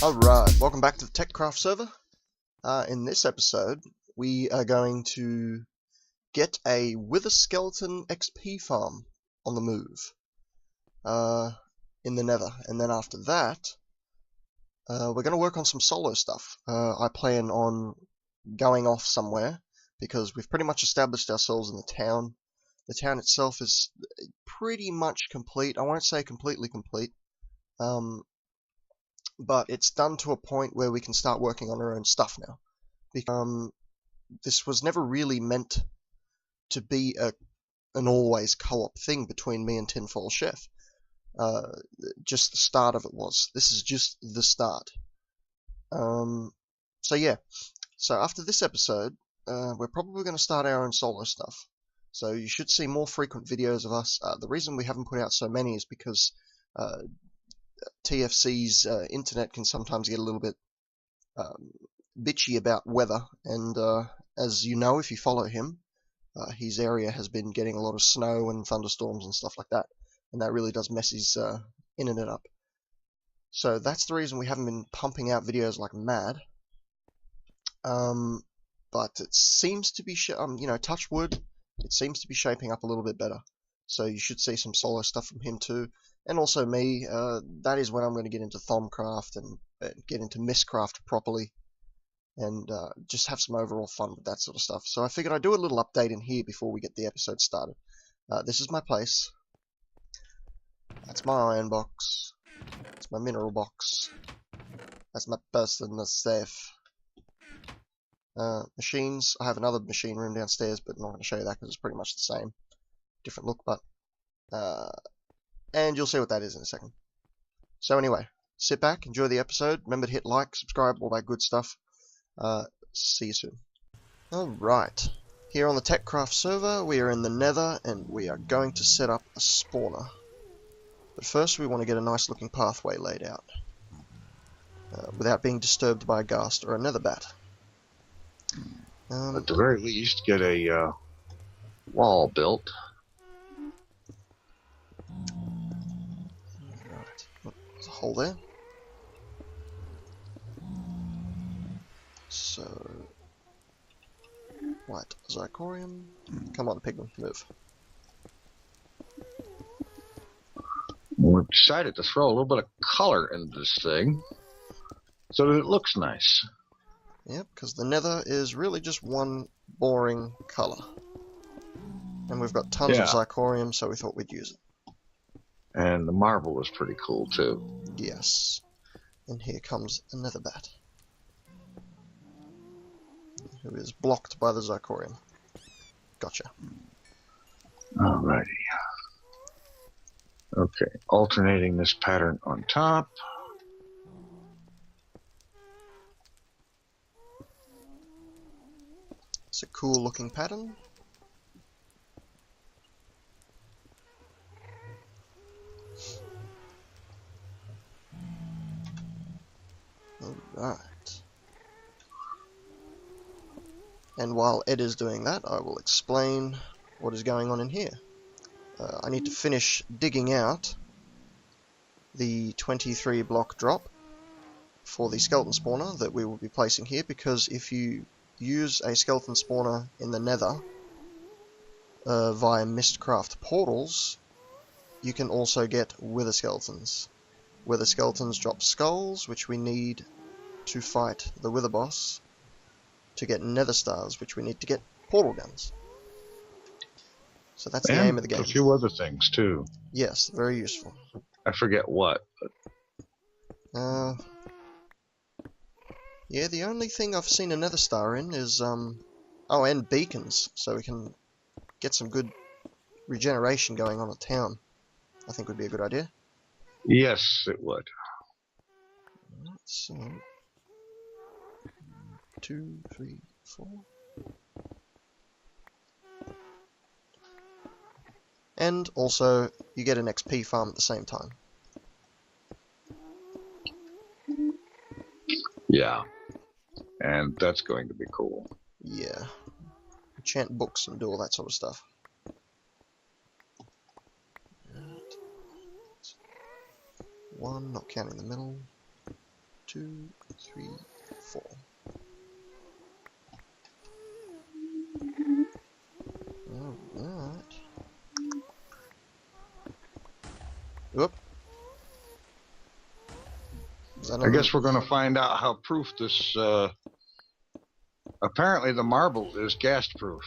Alright, welcome back to the Techcraft server. In this episode, we are going to get a Wither Skeleton XP farm on the move in the Nether, and then after that, we're going to work on some solo stuff. I plan on going off somewhere because we've pretty much established ourselves in the town. The town itself is pretty much complete. I won't say completely complete. But it's done to a point where we can start working on our own stuff now. Because this was never really meant to be an always co-op thing between me and TinFoilChef. Just the start of it was. This is just the start. So yeah. So after this episode, we're probably going to start our own solo stuff. So you should see more frequent videos of us. The reason we haven't put out so many is because TFC's internet can sometimes get a little bit bitchy about weather, and as you know if you follow him, his area has been getting a lot of snow and thunderstorms and stuff like that, and that really does mess his internet up. So that's the reason we haven't been pumping out videos like mad. But it seems to be, touch wood, it seems to be shaping up a little bit better. So you should see some solo stuff from him too. And also me. That is when I'm going to get into THOMcraft and get into Mistcraft properly. And just have some overall fun with that sort of stuff. So I figured I'd do a little update in here before we get the episode started. This is my place. That's my iron box. That's my mineral box. That's my personal safe. Machines. I have another machine room downstairs, but I'm not going to show you that because it's pretty much the same. Different look, but and you'll see what that is in a second. So anyway, sit back, enjoy the episode. Remember to hit like, subscribe, all that good stuff. See you soon. Alright, here on the Techcraft server, we are in the Nether, and we are going to set up a spawner. But first we want to get a nice looking pathway laid out, without being disturbed by a ghast or a nether bat. At the very least, get a wall built. There's a hole there. So, white zirconium. Come on, pigman, move. We've decided to throw a little bit of color into this thing so that it looks nice. Yep, because the Nether is really just one boring color. And we've got tons of zirconium, so we thought we'd use it. And the marble is pretty cool too. Yes. And here comes another bat, who is blocked by the zirconium. Gotcha. Alrighty. Okay, alternating this pattern on top. It's a cool looking pattern. Alright. And while Ed is doing that, I will explain what is going on in here. I need to finish digging out the 23 block drop for the skeleton spawner that we will be placing here, because if you use a skeleton spawner in the Nether via Mistcraft portals, you can also get wither skeletons. Wither skeletons drop skulls, which we need to fight the wither boss, to get nether stars, which we need to get portal guns. So that's the aim of the game. A few other things too. Yes, very useful. I forget what, but yeah, the only thing I've seen a nether star in is oh, and beacons, so we can get some good regeneration going on at town. I think would be a good idea. Yes, it would. So 2, 3, 4. And also, you get an XP farm at the same time. Yeah. And that's going to be cool. Yeah. Enchant books and do all that sort of stuff. One, not counting the middle. 2, 3, 4. Alright. Whoop. I guess we're going to find out how proof this. Apparently, the marble is gas proof.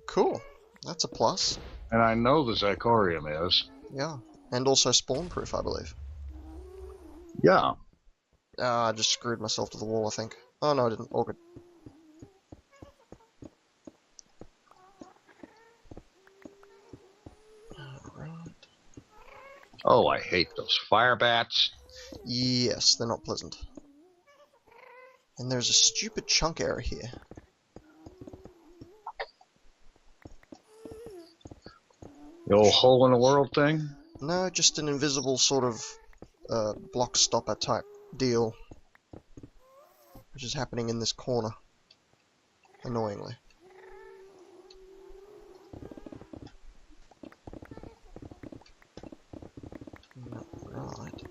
Cool. That's a plus. And I know the zirconium is. Yeah. And also spawn proof, I believe. Yeah. I just screwed myself to the wall, I think. Oh no, I didn't. All good. Alright. Oh, I hate those fire bats. Yes, they're not pleasant. And there's a stupid chunk error here. The old hole in the world thing? No, just an invisible sort of block stopper type deal. Which is happening in this corner. Annoyingly. Right.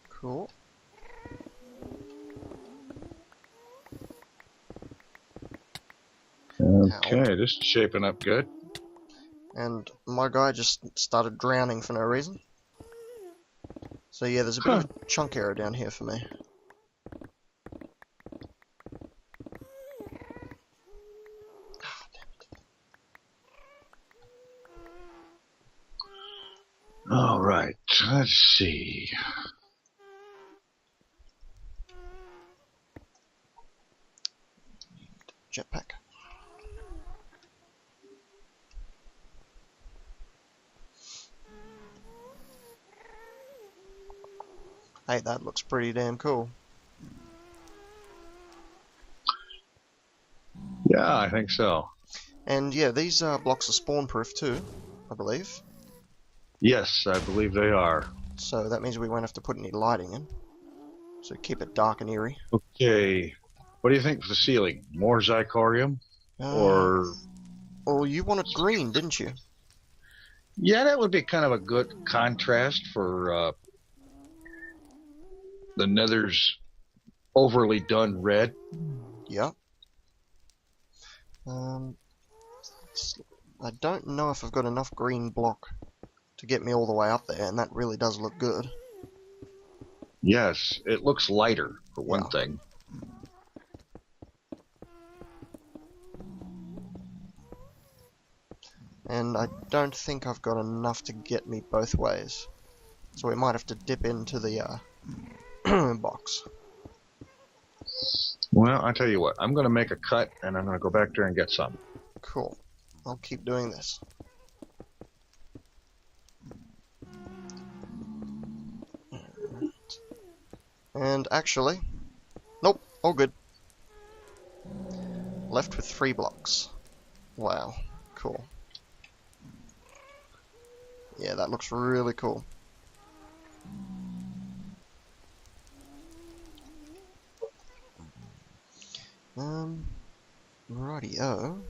Cool. Okay, this is shaping up good. And my guy just started drowning for no reason. So yeah, there's a bit of a chunk error down here for me. Alright, let's see. Jetpack. Hey, that looks pretty damn cool. Yeah, I think so. And yeah, these blocks are spawn proof too, I believe. Yes, I believe they are. So that means we won't have to put any lighting in. So keep it dark and eerie. Okay, what do you think for the ceiling? More zirconium? Or... Oh, you wanted green, didn't you? Yeah, that would be kind of a good contrast for the nether's overly done red. Yep. I don't know if I've got enough green block to get me all the way up there, and that really does look good. Yes, it looks lighter, for one thing. And I don't think I've got enough to get me both ways. So we might have to dip into the box. Well, I tell you what, I'm going to make a cut, and I'm going to go back there and get some. Cool. I'll keep doing this. And actually, nope, all good. Left with 3 blocks. Wow, cool. Yeah, that looks really cool. Rightio.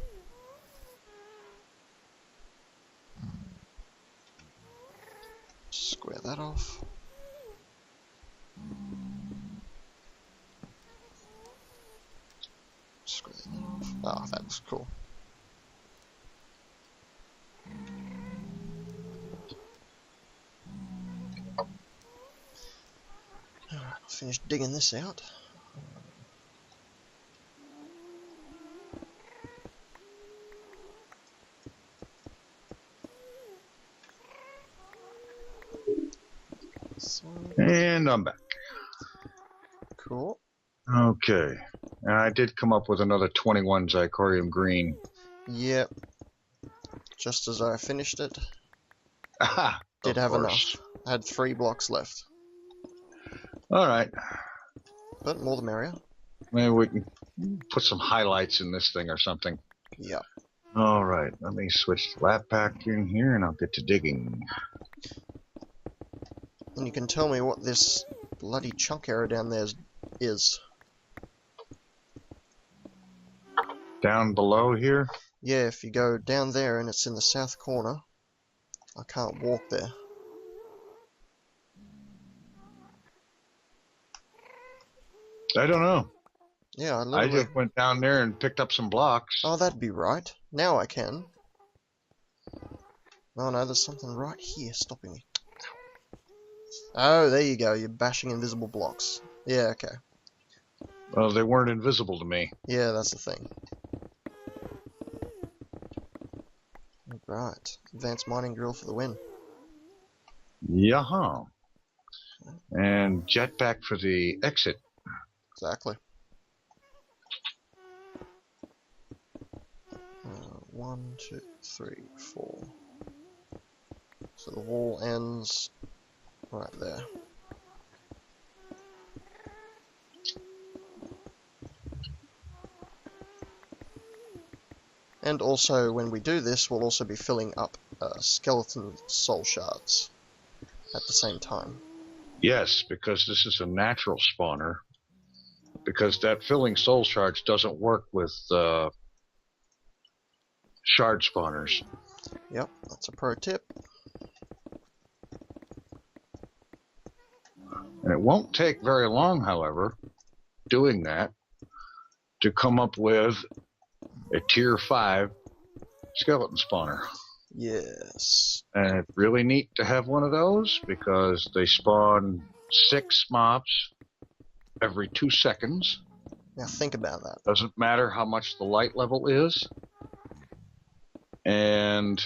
Square that off. Square that off. Ah, that looks cool. Alright, I'll finish digging this out. And I'm back. Cool. Okay. And I did come up with another 21 zirconium green. Yep. Just as I finished it, Aha! did have enough. I had 3 blocks left. Alright. But more the merrier. Maybe we can put some highlights in this thing or something. Yep. Alright, let me switch the lap pack in here and I'll get to digging. And you can tell me what this bloody chunk arrow down there is? Down below here? Yeah, if you go down there and it's in the south corner. I can't walk there. I don't know. Yeah, I I literally... just went down there and picked up some blocks. Oh, that'd be right. Now I can. Oh no, there's something right here stopping me. Oh, there you go. You're bashing invisible blocks. Yeah, okay. Well, they weren't invisible to me. Yeah, that's the thing. Right. Advanced mining drill for the win. Yaha. And jetpack for the exit. Exactly. 1, 2, 3, 4. So the wall ends right there. And also, when we do this, we'll also be filling up skeleton soul shards at the same time. Yes, because this is a natural spawner. Because that filling soul shards doesn't work with shard spawners. Yep, that's a pro tip. And it won't take very long, however, doing that, to come up with a tier 5 skeleton spawner. Yes. And it's really neat to have one of those because they spawn 6 mobs every 2 seconds. Now think about that. Doesn't matter how much the light level is. And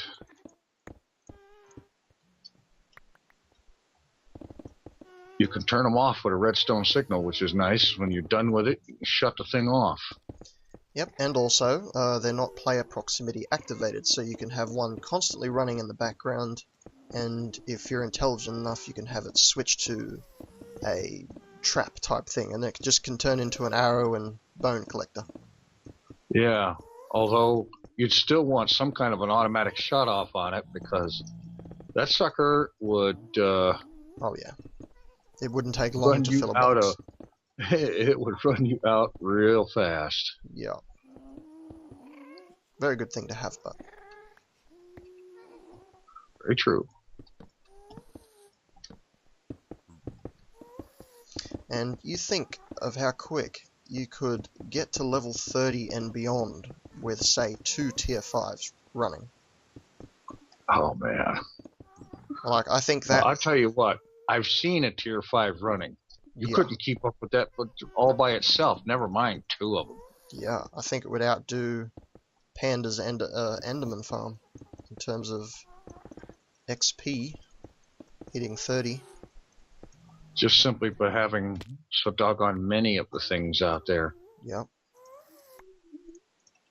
you can turn them off with a redstone signal, which is nice. When you're done with it, you can shut the thing off. Yep, and also, they're not player proximity activated, so you can have one constantly running in the background, and if you're intelligent enough, you can have it switch to a trap type thing, and it just can turn into an arrow and bone collector. Yeah, although you'd still want some kind of an automatic shut off on it, because that sucker would oh yeah, it wouldn't take long run to you fill a out box. it would run you out real fast. Yeah. Very good thing to have, but very true. And you think of how quick you could get to level 30 and beyond with, say, 2 tier 5s running. Oh man. Like, I think that... Well, I'll tell you what, I've seen a tier 5 running. You couldn't keep up with that all by itself, never mind 2 of them. Yeah, I think it would outdo Panda's Enderman farm in terms of XP hitting 30. Just simply by having so doggone many of the things out there. Yep.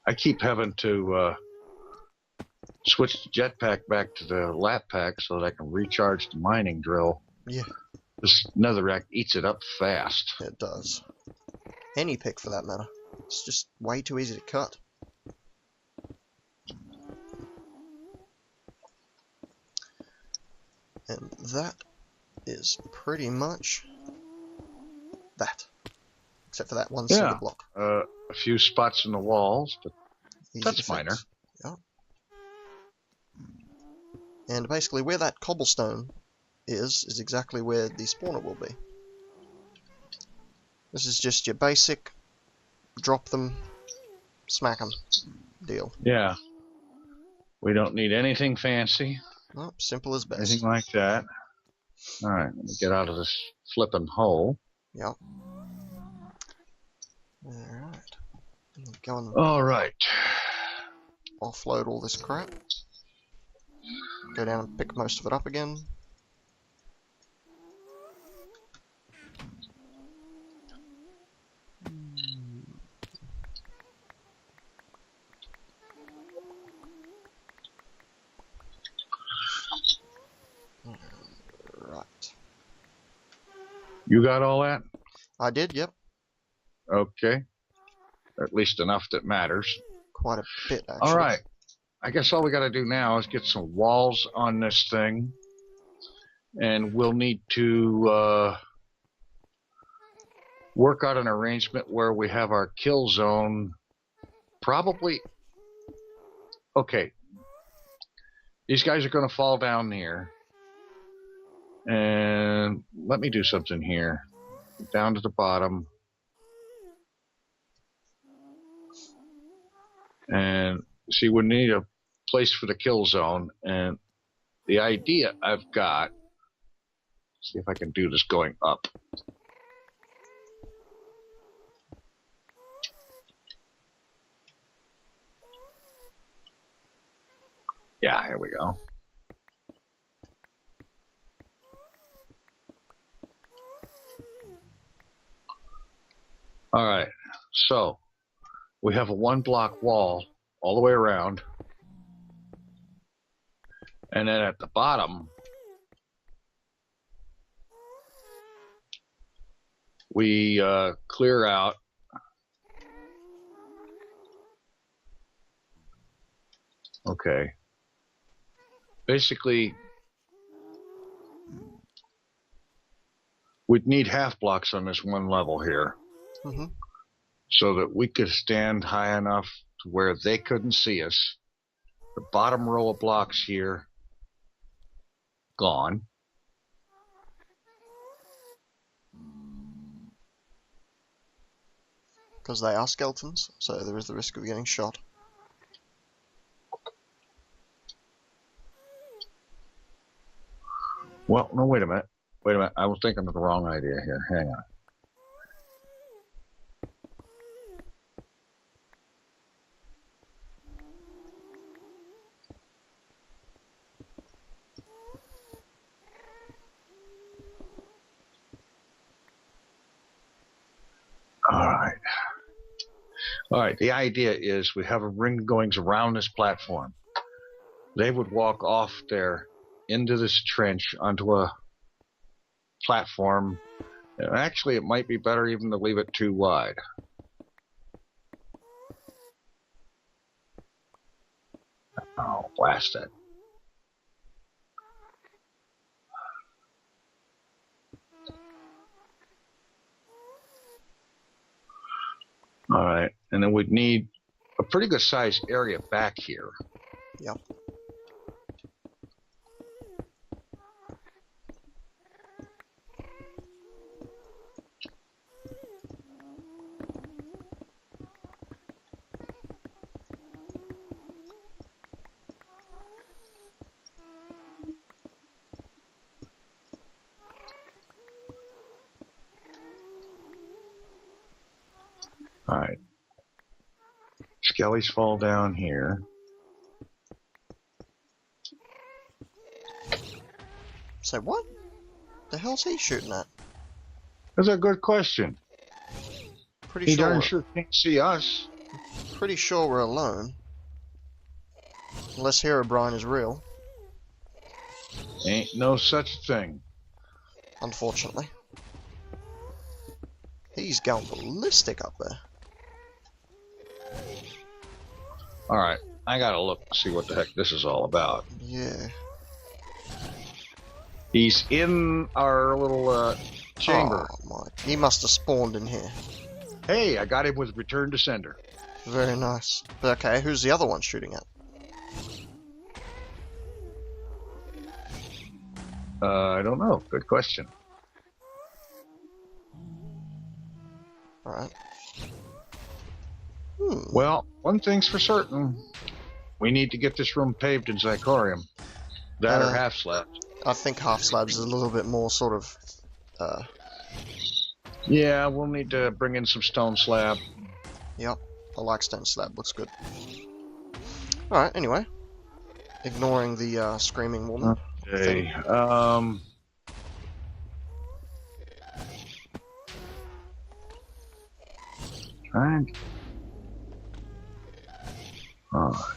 I keep having to switch the jetpack back to the lap pack so that I can recharge the mining drill. Yeah. This netherrack eats it up fast. It does. Any pick for that matter. It's just way too easy to cut. And that is pretty much that. Except for that one single block. A few spots in the walls, but Easy that's minor. Yeah. And basically where that cobblestone is exactly where the spawner will be. This is just your basic drop them, smack them deal. Yeah. We don't need anything fancy. Nope, simple as best. Anything like that. Alright, let me get out of this flipping hole. Yep. Alright. Go and Alright. offload all this crap. Go down and pick most of it up again. You got all that? I did, yep. Okay. At least enough that matters. Quite a bit, actually. Alright. I guess all we gotta do now is get some walls on this thing. And we'll need to work out an arrangement where we have our kill zone probably. Okay. These guys are going to fall down here. And let me do something here. Down to the bottom. And see, we need a place for the kill zone. And the idea I've got, see if I can do this going up. Yeah, here we go. All right, so we have a 1-block wall all the way around. And then at the bottom, we clear out okay. Basically, we'd need half blocks on this one level here. Mm-hmm. So that we could stand high enough to where they couldn't see us. The bottom row of blocks here, gone. Because they are skeletons, so there is the risk of getting shot. Well, no, wait a minute. Wait a minute. I was thinking of the wrong idea here. Hang on. All right, the idea is we have a ring going around this platform. They would walk off there into this trench onto a platform. And actually, it might be better even to leave it too wide. Oh, blast it. All right, and then we'd need a pretty good sized area back here. Yep. All right. Skellies fall down here. So what? The hell's he shooting at? That's a good question. Pretty He sure. darn sure can't see us. Pretty sure we're alone. Unless Herobrine is real. Ain't no such thing. Unfortunately. He's going ballistic up there. All right, I gotta look and see what the heck this is all about. Yeah. He's in our little chamber. Oh my. He must have spawned in here. Hey, I got him with return to sender. Very nice. But okay, who's the other one shooting at? I don't know. Good question. Alright. Well, one thing's for certain. We need to get this room paved in Zicorium. That or half slabs. I think half slabs is a little bit more sort of... Yeah, we'll need to bring in some stone slab. Yep. I like stone slab. Looks good. Alright, anyway. Ignoring the screaming woman. Okay. Right. Oh.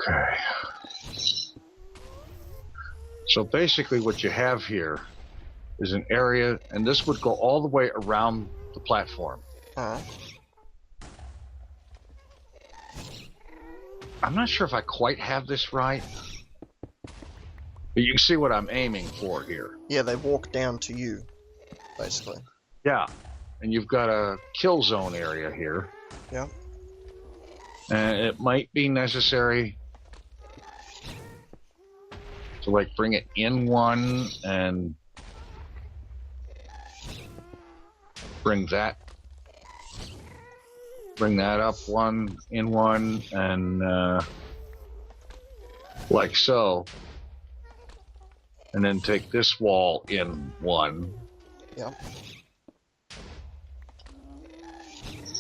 Okay. So basically what you have here is an area, and this would go all the way around the platform. Alright. I'm not sure if I quite have this right. But you can see what I'm aiming for here. Yeah, they walk down to you, basically. Yeah. And you've got a kill zone area here. Yeah. And it might be necessary to like bring it in one and bring that up one in one and like so, and then take this wall in one. Yep.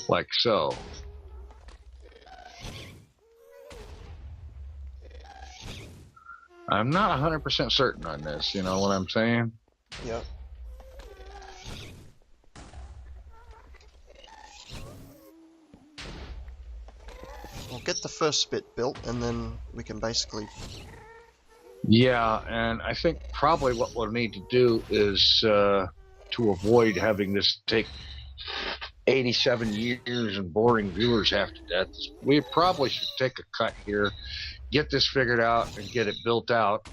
Like so. I'm not 100% certain on this, you know what I'm saying? Yep. We'll get the first bit built, and then we can basically... Yeah, and I think probably what we'll need to do is to avoid having this take 87 years and boring viewers half to death, we probably should take a cut here, get this figured out, and get it built out,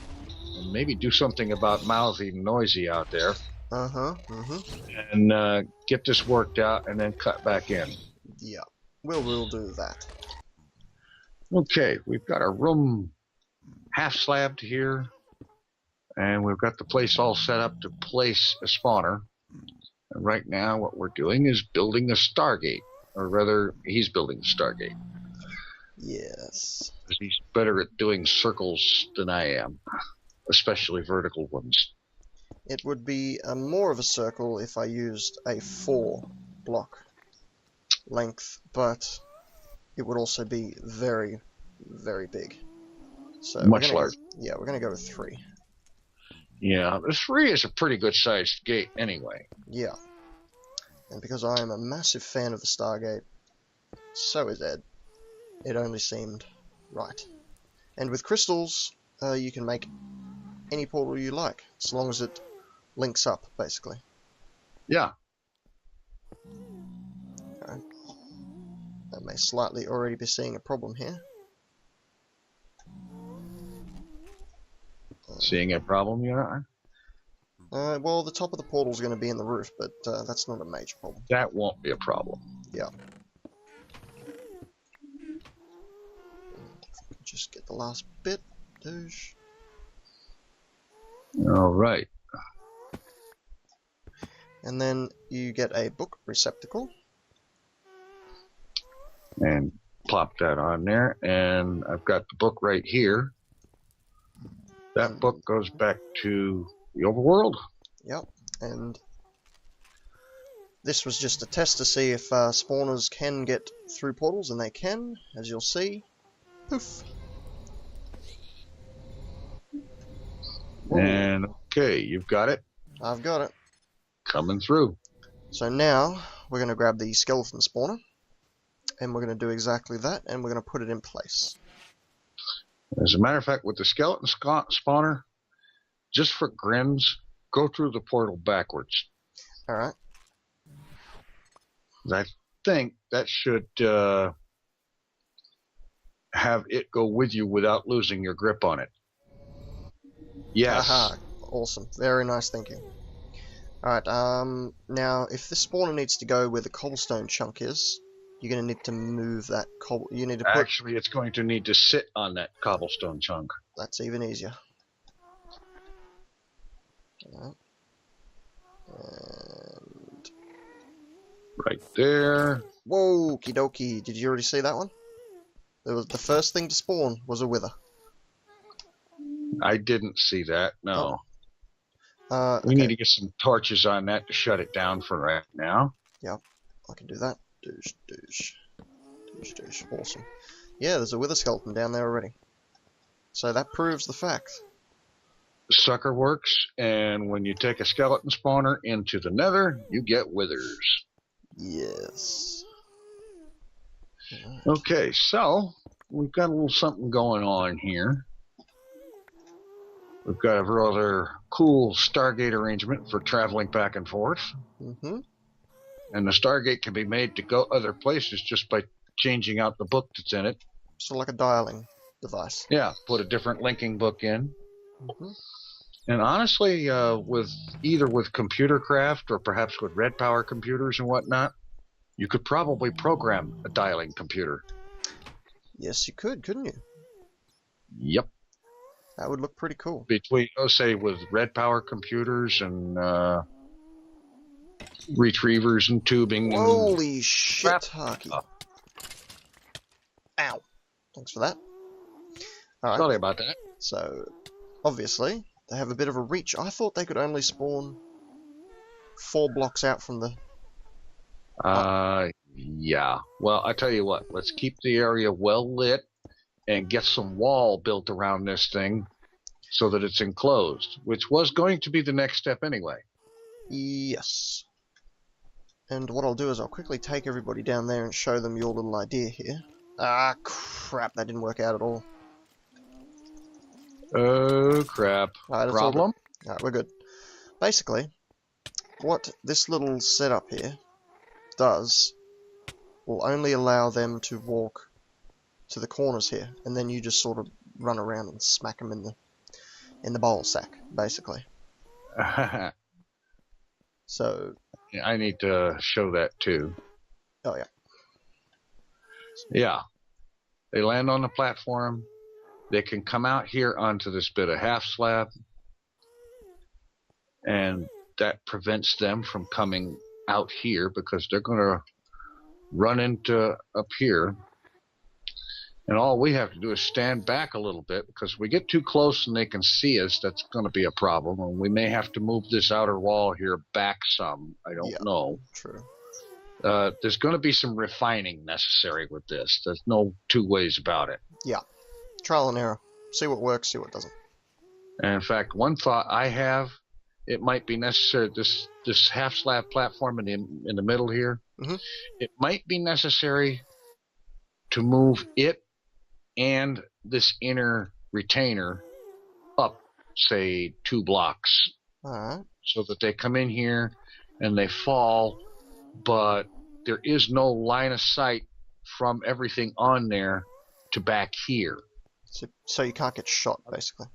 and maybe do something about mouthy and noisy out there. And get this worked out, and then cut back in. Yeah, we'll do that. Okay, we've got our room half slabbed here, and we've got the place all set up to place a spawner. And right now what we're doing is building a Stargate, or rather he's building the Stargate. Yes. He's better at doing circles than I am, especially vertical ones. It would be more of a circle if I used a 4 block length, but it would also be very, very big. So much larger. Yeah, we're going to go with 3. Yeah, the 3 is a pretty good sized gate anyway. Yeah. And because I am a massive fan of the Stargate, so is Ed, it only seemed right. And with crystals, you can make any portal you like, as long as it links up, basically. Yeah. Okay. I may slightly already be seeing a problem here. Seeing a problem, you know? Well, the top of the portal is going to be in the roof, but that's not a major problem. That won't be a problem. Yeah. Just get the last bit. Douche. All right. And then you get a book receptacle. And plop that on there. And I've got the book right here. That book goes back to the overworld. Yep. And this was just a test to see if spawners can get through portals, and they can, as you'll see. Poof. And okay, you've got it. I've got it. Coming through. So now we're going to grab the skeleton spawner, and we're going to do exactly that, and we're going to put it in place. As a matter of fact, with the skeleton spawner, just for grins, go through the portal backwards. Alright. I think that should have it go with you without losing your grip on it. Yes. Aha. Awesome. Very nice thinking. Alright, now if this spawner needs to go where the cobblestone chunk is, you're going to need to move that cobble. You need to put... Actually, it's going to need to sit on that cobblestone chunk. That's even easier. Alright. And... right there. Whoa, okie dokie. Did you already see that one? There was the first thing to spawn was a wither. I didn't see that, no. Oh. We okay. need to get some torches on that to shut it down for right now. Yep, I can do that. Douche, douche. Douche, douche. Awesome. Yeah, there's a wither skeleton down there already. So that proves the fact. Sucker works, and when you take a skeleton spawner into the nether, you get withers. Yes. Right. Okay, so we've got a little something going on here. We've got a rather cool Stargate arrangement for traveling back and forth. Mm-hmm. And the Stargate can be made to go other places just by changing out the book that's in it. So like a dialing device. Yeah, put a different linking book in. Mm-hmm. And honestly, with ComputerCraft or perhaps with Red Power computers and whatnot, you could probably program a dialing computer. Yes, you could, couldn't you? Yep. That would look pretty cool. Between, say, with Red Power computers and retrievers and tubing. Holy shit, Harky. Ow. Thanks for that. Alright. Sorry about that. So, obviously, they have a bit of a reach. I thought they could only spawn 4 blocks out from the... Yeah. Well, I tell you what, let's keep the area well lit and get some wall built around this thing so that it's enclosed, which was going to be the next step anyway. Yes. And what I'll do is I'll quickly take everybody down there and show them your little idea here. Ah, crap, that didn't work out at all. Oh, crap. Right, Problem? Alright, we're good. Basically, what this little setup here does will only allow them to walk to the corners here, and then you just sort of run around and smack them in the bowl sack, basically. So... Yeah, I need to show that too. Oh, yeah. Yeah. They land on the platform. They can come out here onto this bit of half slab, and that prevents them from coming out here because they're going to run into up here. And all we have to do is stand back a little bit, because if we get too close and they can see us, that's going to be a problem. And we may have to move this outer wall here back some. I don't know. True. There's going to be some refining necessary with this. There's no two ways about it. Yeah. Trial and error. See what works, see what doesn't. And in fact, one thought I have, it might be necessary, this half slab platform in the middle here, it might be necessary to move it and this inner retainer up, say, 2 blocks. Alright. So that they come in here and they fall, but there is no line of sight from everything on there to back here. So you can't get shot, basically.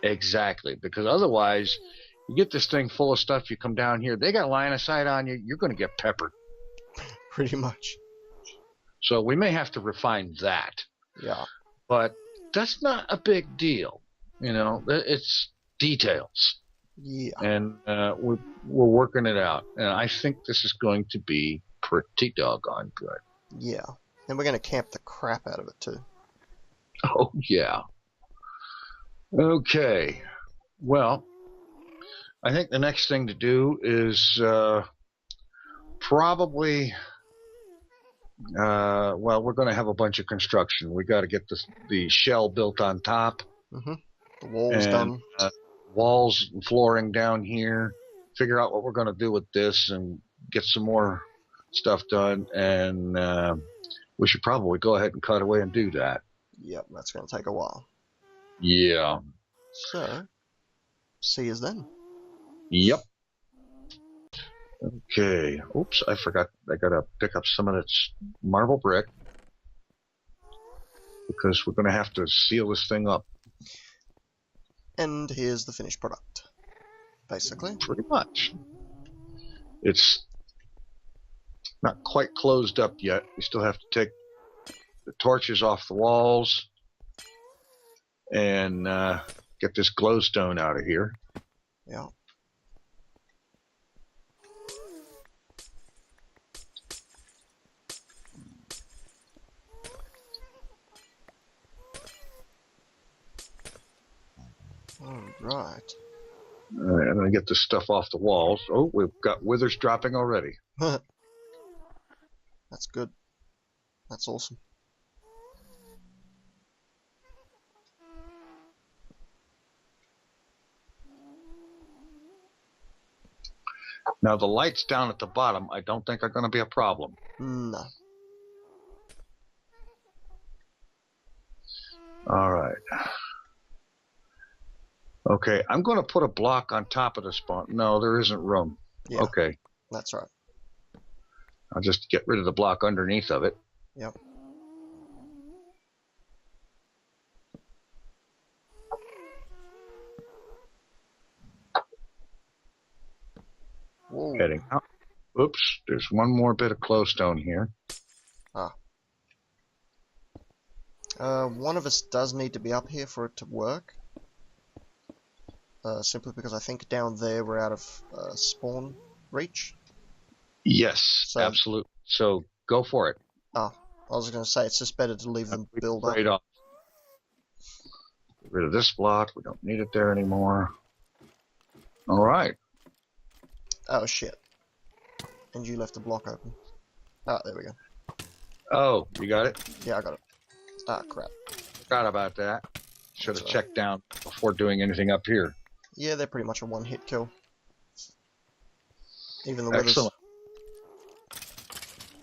Exactly, because otherwise, you get this thing full of stuff, you come down here, they got line of sight on you, you're going to get peppered. Pretty much. So we may have to refine that. Yeah. But that's not a big deal. You know, it's details. Yeah. And we're working it out. And I think this is going to be pretty doggone good. Yeah. And we're going to camp the crap out of it, too. Oh, yeah. Okay. Well, I think the next thing to do is probably... well, we're going to have a bunch of construction. We got to get the shell built on top. The walls done. Walls and flooring down here. Figure out what we're going to do with this and get some more stuff done. And we should probably go ahead and cut away and do that. Yep, that's going to take a while. Yeah. So, see us then. Yep. Okay. Oops, I forgot. I gotta pick up some of that marble brick because we're gonna have to seal this thing up. And here's the finished product, basically. Pretty much. It's not quite closed up yet. We still have to take the torches off the walls and get this glowstone out of here. Yeah. Alright. Alright, I'm going to get this stuff off the walls. Oh, we've got withers dropping already. That's good. That's awesome. Now, the lights down at the bottom, I don't think are going to be a problem. No. Alright. Okay, I'm going to put a block on top of the spawn. No, there isn't room. Yeah, okay. that's right. I'll just get rid of the block underneath of it. Yep. Whoa. Heading up. Oops, there's one more bit of glowstone here. Ah. One of us does need to be up here for it to work. Simply because I think down there we're out of spawn reach. Yes, So, absolutely. So go for it. Ah, I was going to say it's just better to leave them build up. Right off. Get rid of this block. We don't need it there anymore. All right. Oh shit. And you left the block open. Ah, there we go. Oh, you got it? Yeah, I got it. Ah, crap. Forgot about that. Should have That's checked down before doing anything up here. Yeah, they're pretty much a one-hit kill. Even the withers. Excellent.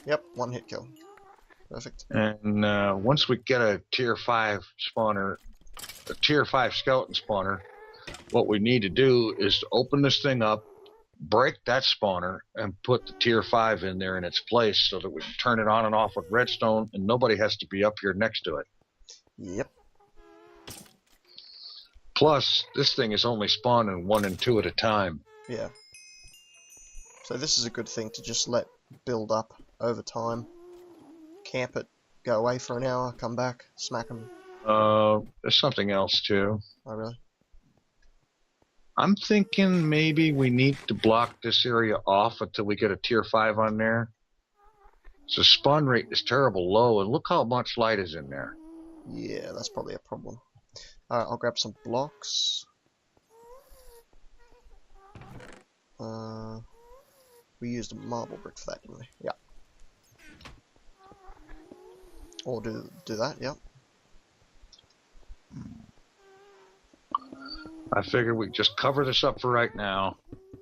Yep, one-hit kill. Perfect. And once we get a tier 5 spawner, a tier 5 skeleton spawner, what we need to do is to open this thing up, break that spawner, and put the tier 5 in there in its place so that we can turn it on and off with redstone and nobody has to be up here next to it. Yep. Plus, this thing is only spawning 1 and 2 at a time. Yeah. So this is a good thing to just let build up over time. Camp it, go away for an hour, come back, smack them. There's something else too. Oh, really? I'm thinking maybe we need to block this area off until we get a tier 5 on there. So spawn rate is terrible low, and look how much light is in there. Yeah, that's probably a problem. Alright, I'll grab some blocks. We used a marble brick for that, didn't we? Yeah. Or do that, yep. I figure we just cover this up for right now.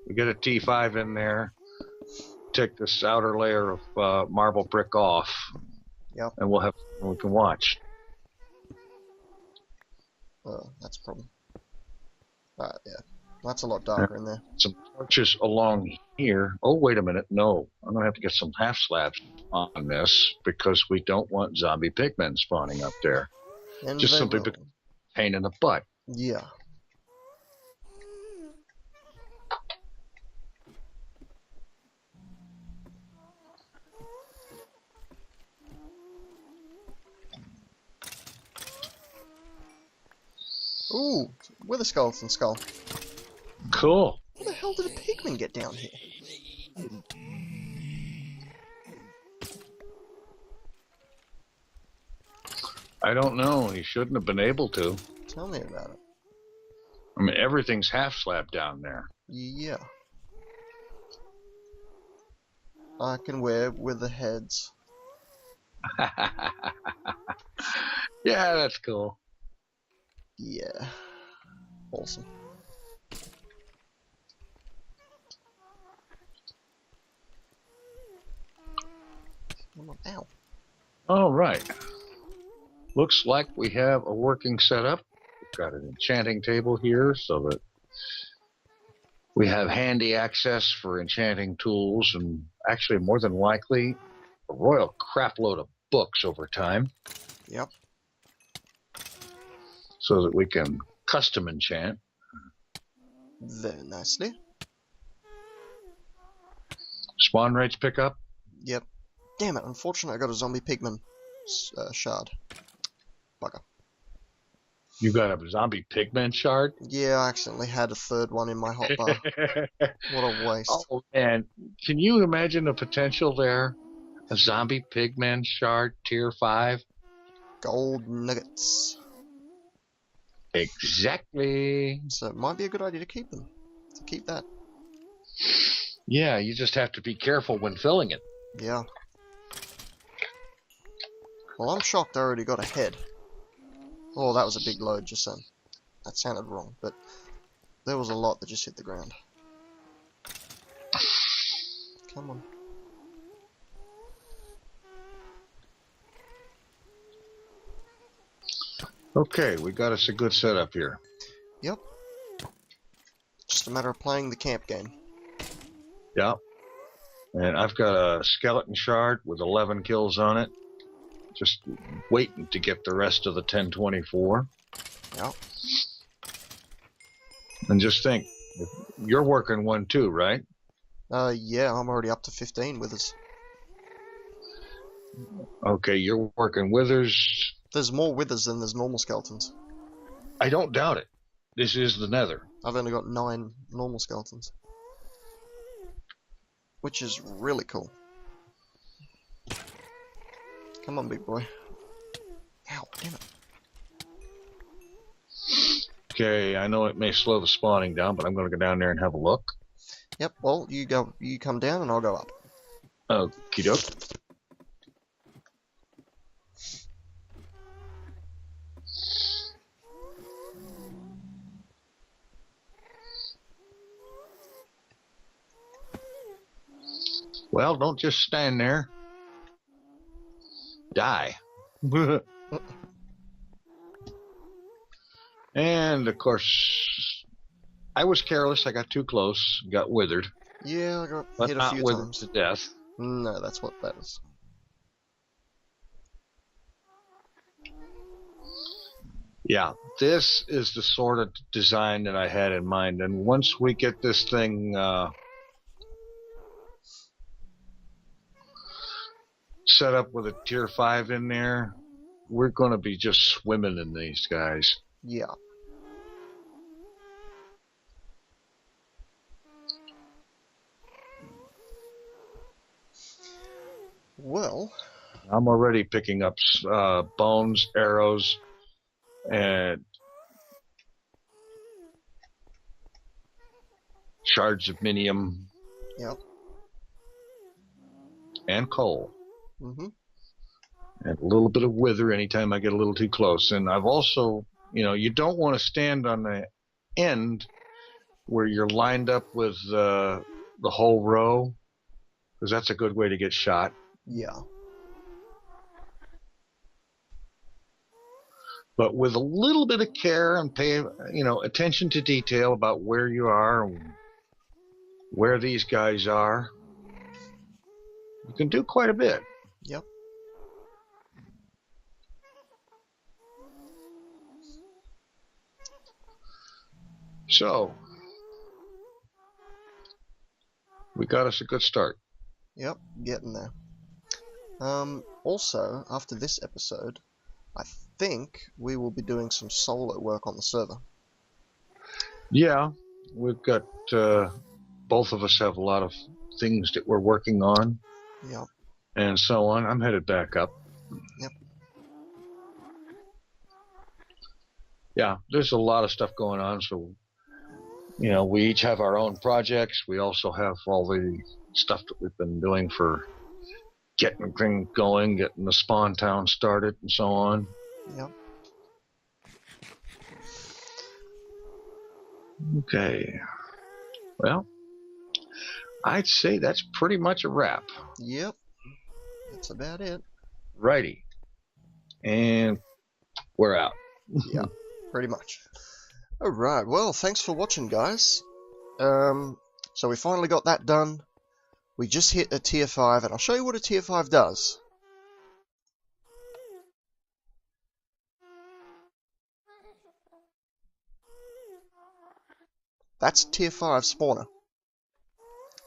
We get a T5 in there, take this outer layer of marble brick off, Yep. and we can watch. That's a problem. Yeah. That's a lot darker in there. Some torches along here. Oh, wait a minute. No, I'm going to have to get some half slabs on this because we don't want zombie pigmen spawning up there. And Just simply because pain in the butt. Yeah. Ooh, with a skeleton skull. Cool. How the hell did a pigman get down here? I don't know. He shouldn't have been able to. Tell me about it. I mean, everything's half slab down there. Yeah. I can wear with the heads. Yeah, that's cool. Yeah. Awesome. Ow. All right. Looks like we have a working setup. We've got an enchanting table here so that we have handy access for enchanting tools and actually more than likely a royal crap load of books over time. Yep. So that we can custom enchant. Very nicely. Spawn rates pick up. Yep. Damn it, unfortunately I got a zombie pigman shard. Bugger. You got a zombie pigman shard? Yeah, I accidentally had a third one in my hotbar. What a waste. Oh, and can you imagine the potential there? A zombie pigman shard, tier 5? Gold nuggets. Exactly. So it might be a good idea to keep them. To keep that. Yeah, you just have to be careful when filling it. Yeah. Well, I'm shocked I already got a head. Oh, that was a big load just then. That sounded wrong, but there was a lot that just hit the ground. Come on. Okay, we got us a good setup here. Yep. Just a matter of playing the camp game. Yeah. And I've got a skeleton shard with 11 kills on it. Just waiting to get the rest of the 1024. Yep. And just think, you're working one too, right? Yeah, I'm already up to 15 withers. Okay, you're working withers. There's more withers than there's normal skeletons. I don't doubt it. This is the nether. I've only got 9 normal skeletons. Which is really cool. Come on, big boy. Ow, damn it. Okay, I know it may slow the spawning down, but I'm going to go down there and have a look. Yep, well, you come down and I'll go up. Okie doke. Well, don't just stand there. Die. And, of course, I was careless. I got too close. Got withered. Yeah, I got But hit a not few withered times. to death. No, that's what that is. Yeah, this is the sort of design that I had in mind. And once we get this thing set up with a tier 5 in there, we're going to be just swimming in these guys. Yeah. Well, I'm already picking up bones, arrows, and shards of minium. Yep. And coal. Mm-hmm. And a little bit of wither anytime I get a little too close. And I've also, you don't want to stand on the end where you're lined up with the whole row, because that's a good way to get shot. Yeah. But with a little bit of care and pay, attention to detail about where you are and where these guys are, you can do quite a bit. Yep. So, we got us a good start. Yep, getting there. Also, after this episode, I think we will be doing some solo work on the server. Yeah, we've got, both of us have a lot of things that we're working on. Yep. And so on. I'm headed back up. Yep. Yeah, there's a lot of stuff going on, so we each have our own projects. We also have all the stuff that we've been doing for getting things going, getting the spawn town started, and so on. Yep. Okay. Well, I'd say that's pretty much a wrap. Yep. That's about it. Righty. And we're out. Yeah, pretty much. Alright, well, thanks for watching, guys. So we finally got that done. We just hit a tier 5, and I'll show you what a tier 5 does. That's tier 5 spawner.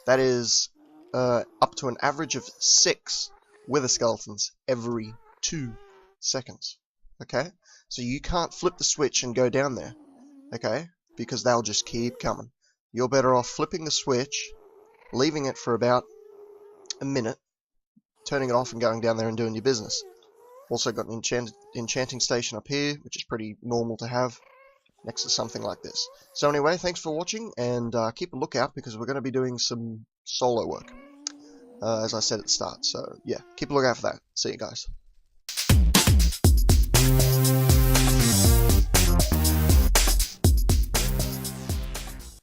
That is up to an average of 6 wither skeletons every 2 seconds. Okay? So you can't flip the switch and go down there. Okay? Because they'll just keep coming. You're better off flipping the switch, leaving it for about a minute, turning it off and going down there and doing your business. Also got an enchanting station up here, which is pretty normal to have next to something like this. So anyway, thanks for watching, and keep a lookout because we're going to be doing some solo work, as I said at the start. So yeah, keep a lookout for that. See you guys.